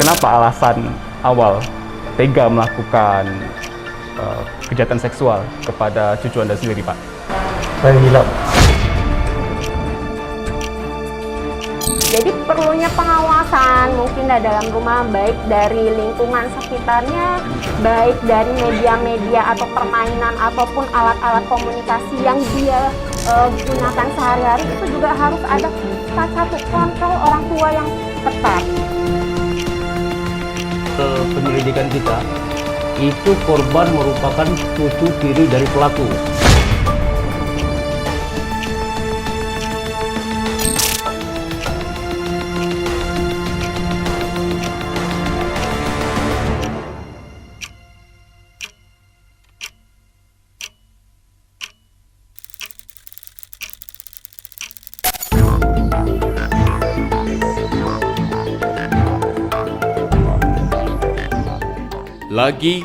kenapa alasan awal tega melakukan kejahatan seksual kepada cucu Anda sendiri, Pak? Saya hilang. Jadi perlunya pengawasan mungkin dalam rumah, baik dari lingkungan sekitarnya, baik dari media-media atau permainan ataupun alat-alat komunikasi yang dia gunakan sehari-hari, itu juga harus ada satu kontrol orang tua yang ketat. Penyelidikan kita itu korban merupakan cucu tiri dari pelaku.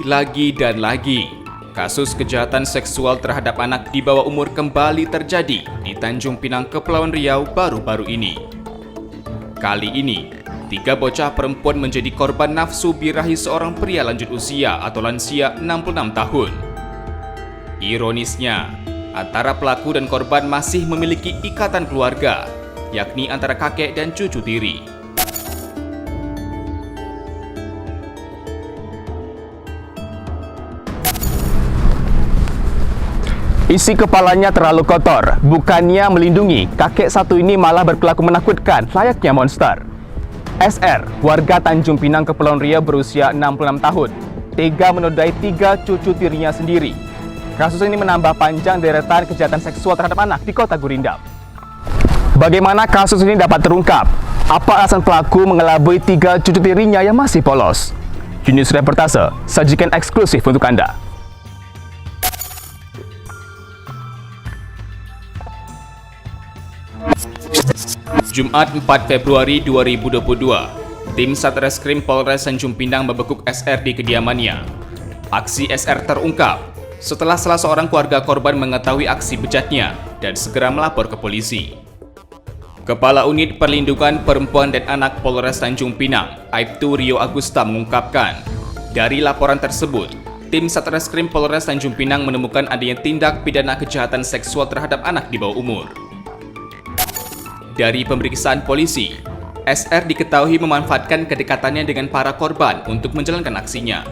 Lagi dan lagi, kasus kejahatan seksual terhadap anak di bawah umur kembali terjadi di Tanjung Pinang, Kepulauan Riau baru-baru ini. Kali ini, 3 bocah perempuan menjadi korban nafsu birahi seorang pria lanjut usia atau lansia 66 tahun. Ironisnya, antara pelaku dan korban masih memiliki ikatan keluarga, yakni antara kakek dan cucu tiri. Isi kepalanya terlalu kotor, bukannya melindungi, kakek satu ini malah berperilaku menakutkan, layaknya monster. SR, warga Tanjung Pinang, Kepulauan Riau berusia 66 tahun, tega menodai 3 cucu tirinya sendiri. Kasus ini menambah panjang deretan kejahatan seksual terhadap anak di Kota Gurindam. Bagaimana kasus ini dapat terungkap? Apa alasan pelaku mengelabui 3 cucu tirinya yang masih polos? Junius Reportase, sajikan eksklusif untuk Anda. Jumat 4 Februari 2022, tim Satreskrim Polres Tanjung Pinang membekuk SR di kediamannya. Aksi SR terungkap setelah salah seorang keluarga korban mengetahui aksi bejatnya dan segera melapor ke polisi. Kepala Unit Perlindungan Perempuan dan Anak Polres Tanjung Pinang, Aibtu Rio Agusta mengungkapkan, dari laporan tersebut, tim Satreskrim Polres Tanjung Pinang menemukan adanya tindak pidana kejahatan seksual terhadap anak di bawah umur. Dari pemeriksaan polisi, SR diketahui memanfaatkan kedekatannya dengan para korban untuk menjalankan aksinya.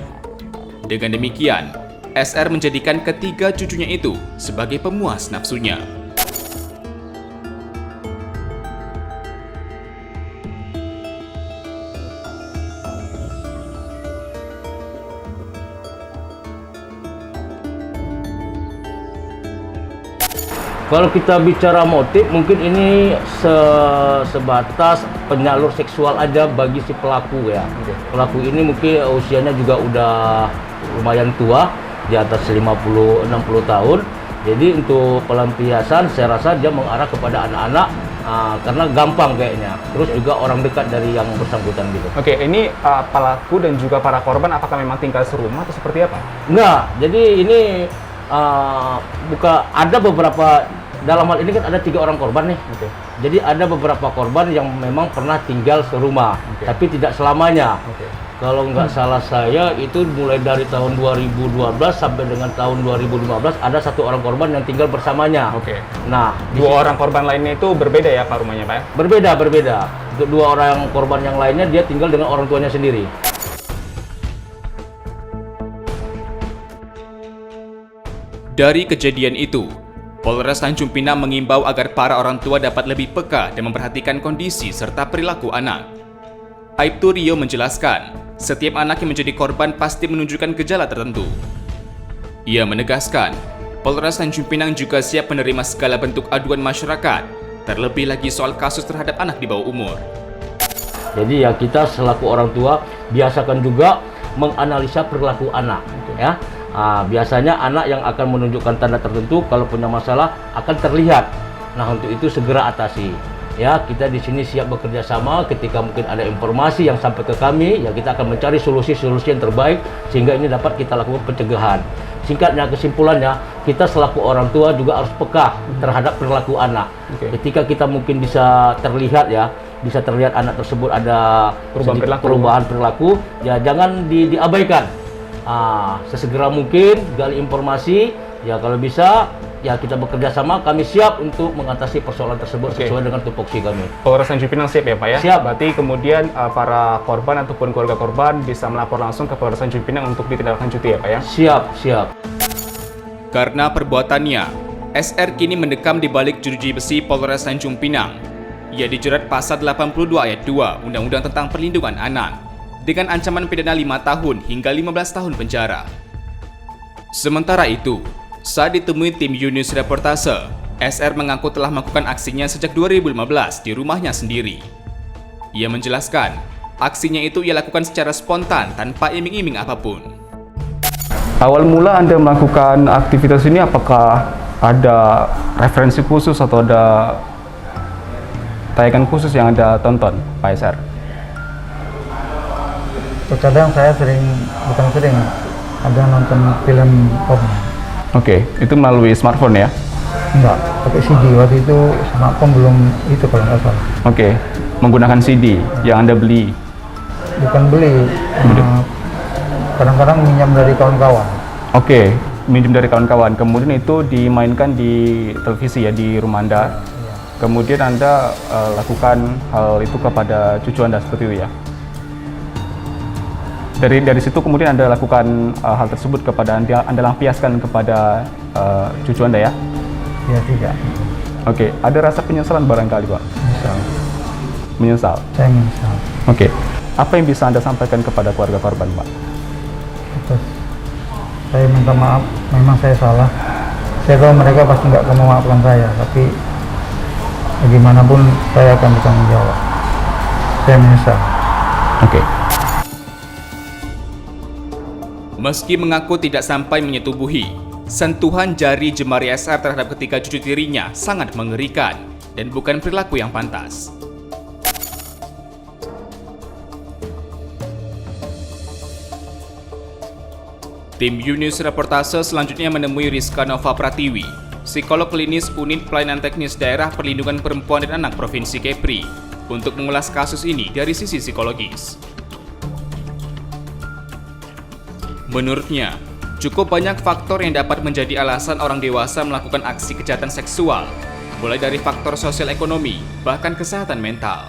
Dengan demikian, SR menjadikan ketiga cucunya itu sebagai pemuas nafsunya. Kalau kita bicara motif, mungkin ini sebatas penyalur seksual aja bagi si pelaku ya. Pelaku ini mungkin usianya juga udah lumayan tua, di atas 50-60 tahun. Jadi untuk pelampiasan saya rasa dia mengarah kepada anak-anak karena gampang kayaknya. Terus juga orang dekat dari yang bersangkutan gitu. Oke, ini pelaku dan juga para korban apakah memang tinggal serumah atau seperti apa? Enggak, jadi ini ada beberapa, dalam hal ini kan ada 3 orang korban nih. Oke. Jadi ada beberapa korban yang memang pernah tinggal serumah, tapi tidak selamanya. Kalau nggak salah saya itu mulai dari tahun 2012 sampai dengan tahun 2015 ada 1 orang korban yang tinggal bersamanya. Oke. Nah, 2 orang korban lainnya itu berbeda ya Pak rumahnya Pak ya? Berbeda. Untuk 2 orang korban yang lainnya dia tinggal dengan orang tuanya sendiri. Dari kejadian itu, Polres Tanjung Pinang mengimbau agar para orang tua dapat lebih peka dan memperhatikan kondisi serta perilaku anak. Aibtu Rio menjelaskan, setiap anak yang menjadi korban pasti menunjukkan gejala tertentu. Ia menegaskan, Polres Tanjung Pinang juga siap menerima segala bentuk aduan masyarakat, terlebih lagi soal kasus terhadap anak di bawah umur. Jadi ya kita selaku orang tua biasakan juga menganalisa perilaku anak, ya. Biasanya anak yang akan menunjukkan tanda tertentu kalau punya masalah akan terlihat. Nah, untuk itu segera atasi. Ya, kita di sini siap bekerja sama ketika mungkin ada informasi yang sampai ke kami, ya kita akan mencari solusi-solusi yang terbaik sehingga ini dapat kita lakukan pencegahan. Singkatnya, kesimpulannya, kita selaku orang tua juga harus peka terhadap perilaku anak. Ketika kita mungkin bisa terlihat ya, bisa terlihat anak tersebut ada Perubahan perilaku, ya jangan diabaikan. Sesegera mungkin gali informasi, ya kalau bisa ya kita bekerja sama, kami siap untuk mengatasi persoalan tersebut sesuai dengan tupoksi kami. Polres Tanjung Pinang siap ya Pak ya? Siap. Berarti kemudian para korban ataupun keluarga korban bisa melapor langsung ke Polres Tanjung Pinang untuk ditindaklanjuti ya Pak ya? Siap. Karena perbuatannya, SR kini mendekam di balik jeruji besi Polres Tanjung Pinang. Ia dijerat pasal 82 ayat 2 Undang-Undang tentang Perlindungan Anak dengan ancaman pidana 5 tahun hingga 15 tahun penjara. Sementara itu, saat ditemui tim Yunus Reportase, SR mengaku telah melakukan aksinya sejak 2015 di rumahnya sendiri. Ia menjelaskan, aksinya itu ia lakukan secara spontan tanpa iming-iming apapun. Awal mula Anda melakukan aktivitas ini apakah ada referensi khusus atau ada tayangan khusus yang Anda tonton, Pak SR? Terkadang saya ada nonton film porno. Oke, itu melalui smartphone ya? Enggak, pakai CD. Waktu itu smartphone belum itu kalau nggak salah. Oke, menggunakan CD yang Anda beli? Bukan beli, kadang-kadang minjam dari kawan-kawan. Oke, minjem dari kawan-kawan. Kemudian itu dimainkan di televisi ya, di rumah Anda. Kemudian Anda lakukan hal itu kepada cucu Anda seperti itu ya? Dari situ kemudian Anda lakukan hal tersebut kepada Anda lampiaskan kepada cucu Anda ya? Ya tidak. Oke, ada rasa penyesalan barangkali Pak? Menyesal? Saya menyesal. Oke, apa yang bisa Anda sampaikan kepada keluarga korban Pak? Terus saya minta maaf, memang saya salah. Saya tahu mereka pasti nggak akan memaafkan saya, tapi bagaimanapun saya akan bertanggung jawab. Saya menyesal. Oke. Meski mengaku tidak sampai menyetubuhi, sentuhan jari jemari SR terhadap ketiga cucu tirinya sangat mengerikan dan bukan perilaku yang pantas. Tim Yunus Reportase selanjutnya menemui Rizka Nova Pratiwi, psikolog klinis Unit Pelayanan Teknis Daerah Perlindungan Perempuan dan Anak Provinsi Kepri, untuk mengulas kasus ini dari sisi psikologis. Menurutnya, cukup banyak faktor yang dapat menjadi alasan orang dewasa melakukan aksi kejahatan seksual, mulai dari faktor sosial ekonomi, bahkan kesehatan mental.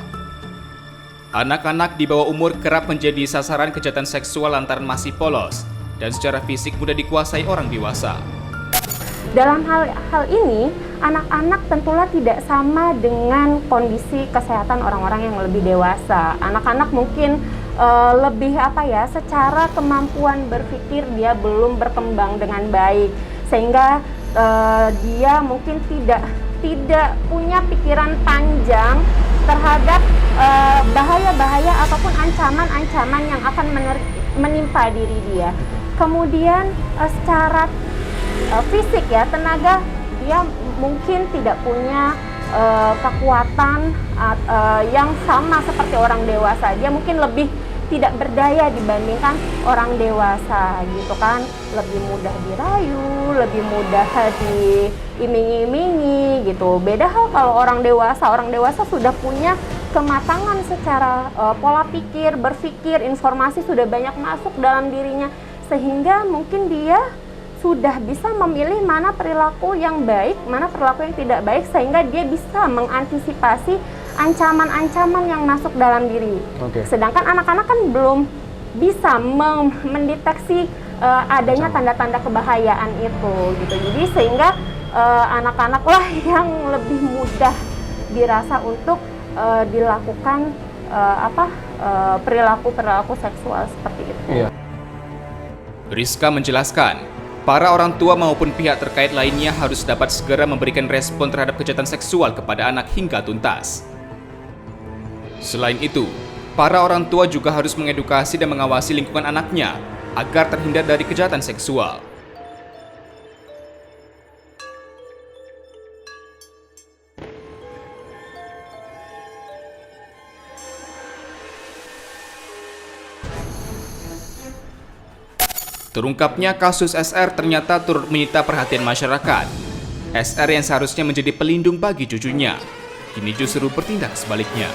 Anak-anak di bawah umur kerap menjadi sasaran kejahatan seksual lantaran masih polos dan secara fisik mudah dikuasai orang dewasa. Dalam hal ini, anak-anak tentulah tidak sama dengan kondisi kesehatan orang-orang yang lebih dewasa. Anak-anak mungkin lebih secara kemampuan berpikir dia belum berkembang dengan baik, sehingga dia mungkin tidak punya pikiran panjang terhadap bahaya-bahaya ataupun ancaman-ancaman yang akan menimpa diri dia. Kemudian secara fisik ya, tenaga dia mungkin tidak punya kekuatan yang sama seperti orang dewasa. Dia mungkin lebih tidak berdaya dibandingkan orang dewasa gitu kan, lebih mudah dirayu, lebih mudah diiming-imingi gitu. Beda hal kalau orang dewasa sudah punya kematangan secara pola pikir, berpikir, informasi sudah banyak masuk dalam dirinya, sehingga mungkin dia sudah bisa memilih mana perilaku yang baik, mana perilaku yang tidak baik, sehingga dia bisa mengantisipasi ancaman-ancaman yang masuk dalam diri. Sedangkan anak-anak kan belum bisa mendeteksi adanya tanda-tanda kebahayaan itu gitu. Jadi sehingga anak-anak lah yang lebih mudah dirasa untuk dilakukan perilaku-perilaku seksual seperti itu. Iya. Rizka menjelaskan, para orang tua maupun pihak terkait lainnya harus dapat segera memberikan respon terhadap kejahatan seksual kepada anak hingga tuntas. Selain itu, para orang tua juga harus mengedukasi dan mengawasi lingkungan anaknya agar terhindar dari kejahatan seksual. Terungkapnya kasus SR ternyata turut menyita perhatian masyarakat. SR yang seharusnya menjadi pelindung bagi cucunya, kini justru bertindak sebaliknya.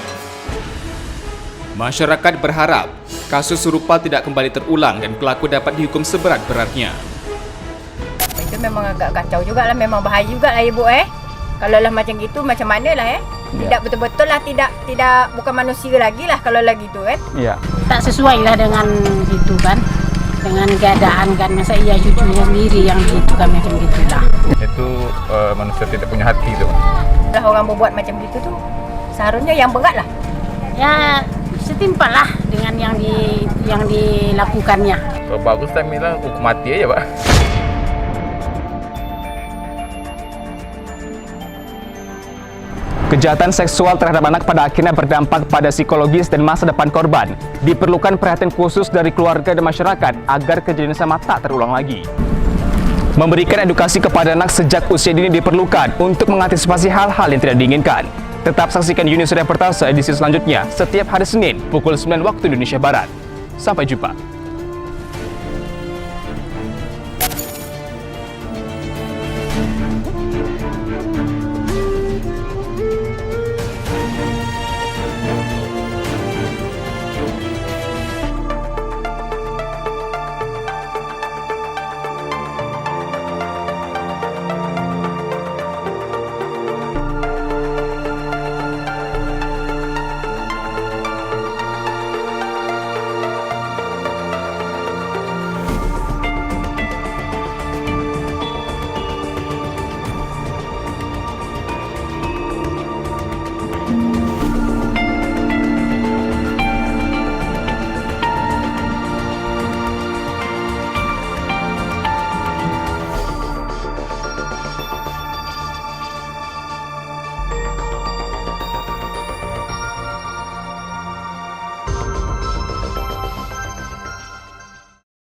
Masyarakat berharap kasus serupa tidak kembali terulang dan pelaku dapat dihukum seberat-beratnya. Itu memang agak kacau juga lah, memang bahaya juga lah ibu Kalau lah macam gitu macam mana lah Tidak betul-betul lah, tidak bukan manusia lagi lah kalau lagi itu Iya. Tak sesuai lah dengan itu kan, dengan keadaan kan, masa iya cucunya sendiri yang gitu kan, macam gitulah. Itu manusia tidak punya hati itu. Lah orang berbuat macam gitu tuh seharusnya yang berat lah. Ya setimpal lah dengan yang dilakukannya. Bagus saya bilang hukum mati aja Pak. Kejahatan seksual terhadap anak pada akhirnya berdampak pada psikologis dan masa depan korban. Diperlukan perhatian khusus dari keluarga dan masyarakat agar kejadian sama tak terulang lagi. Memberikan edukasi kepada anak sejak usia dini diperlukan untuk mengantisipasi hal-hal yang tidak diinginkan. Tetap saksikan Yunus Reportase edisi selanjutnya setiap hari Senin pukul 9 waktu Indonesia Barat. Sampai jumpa.